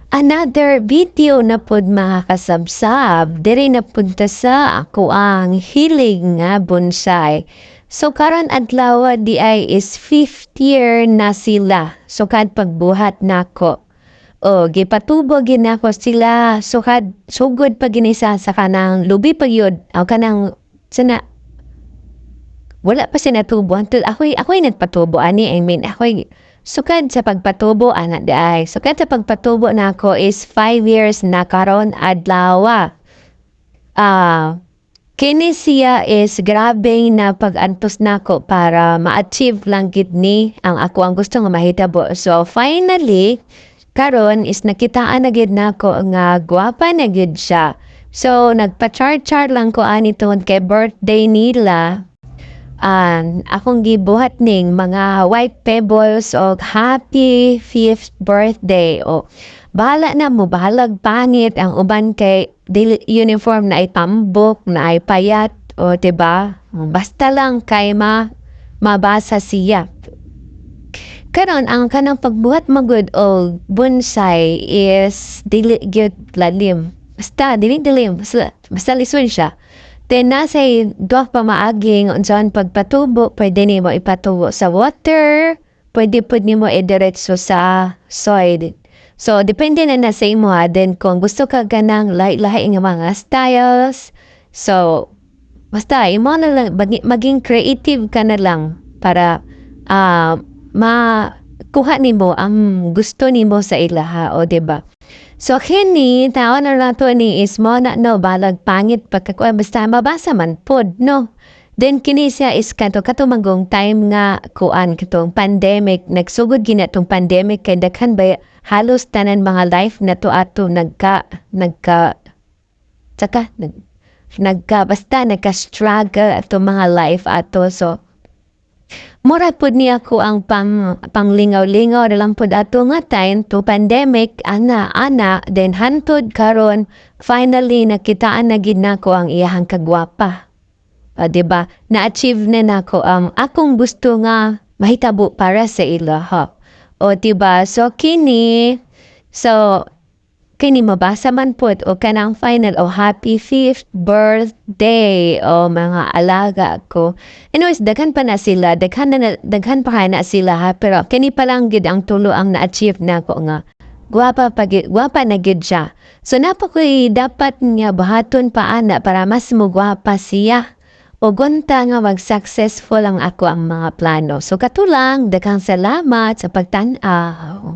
Another video na pod mga kasabsab, diri na punta sa ako ang hiling nga bonsai. So karon adlaw di ay is 5th year na sila. So kad pagbuhat nako. O gipatubo ginako sila. So kad sugod pa ginisa sa kanang lubi pa yun. O kanang sana wala pa sinatubo until ako'y nagpatubo ani. I mean ako'y sukad sa pagpatubo anak di ay. Sukad sa pagpatubo nako is 5 years na karon adlaw. Kini siya is grabe na pag-antos nako para ma-achieve lang gid ni ang ako ang gusto nga mahitabo. So finally karon is nakitaan na gid nako nga gwapa na gid siya. So nagpa-char-char lang ko ani tungod kay birthday nila. Akong gibuhat ning mga white pebbles o happy 5th birthday o bahala na mo bahalag pangit ang uban kay uniform na ay tambok na ay payat o diba basta lang kay mabasa siya. Karon ang kanang pagbuhat magud og bonsai is dili gyud lalim, basta dili dilim, basta lisod siya. Then nasay duha pa maaging unsaon pagpatubo, pwede nimo ipatubo sa water, pwede pud nimo idiretso sa soil. So depende na sa imo ha. Then kung gusto ka ganang lahi-lahi nga mga styles, so basta imo na lang maging creative ka na lang para makuha nimo ang gusto nimo sa ilaha o diba? So kini taon na nato ni is mo na no balag pangit pagkakuha basta mabasa man pod no. Then kini siya is katumagong time nga kuan katong pandemic nagsugod gina tong pandemic kay daghan ba halos tanan mga life na to ato nagka-struggle ato mga life ato. So mura pud ni ako ang panglingaw-lingaw lang pud ato nga time to pandemic ana then hantod karon finally nakitaan na gid nako ang iyahang kagwapa. Diba? Na-achieve na nako ang akong gusto nga mahitabo para sa ilaha. O diba? So kini mabasa man pod o kanang final o happy 5th birthday o mga alaga ko. Anyways, daghan pa na sila, daghan pa na sila ha, pero kini pa lang gid ang tulo ang na-achieve nako nga. Gwapa na gid siya. So napakoy dapat nga buhaton pa ana para mas mo gwapa siya. O gunta nga mag-successful ang ako ang mga plano. So katulang, daghang salamat sa pagtan-aw.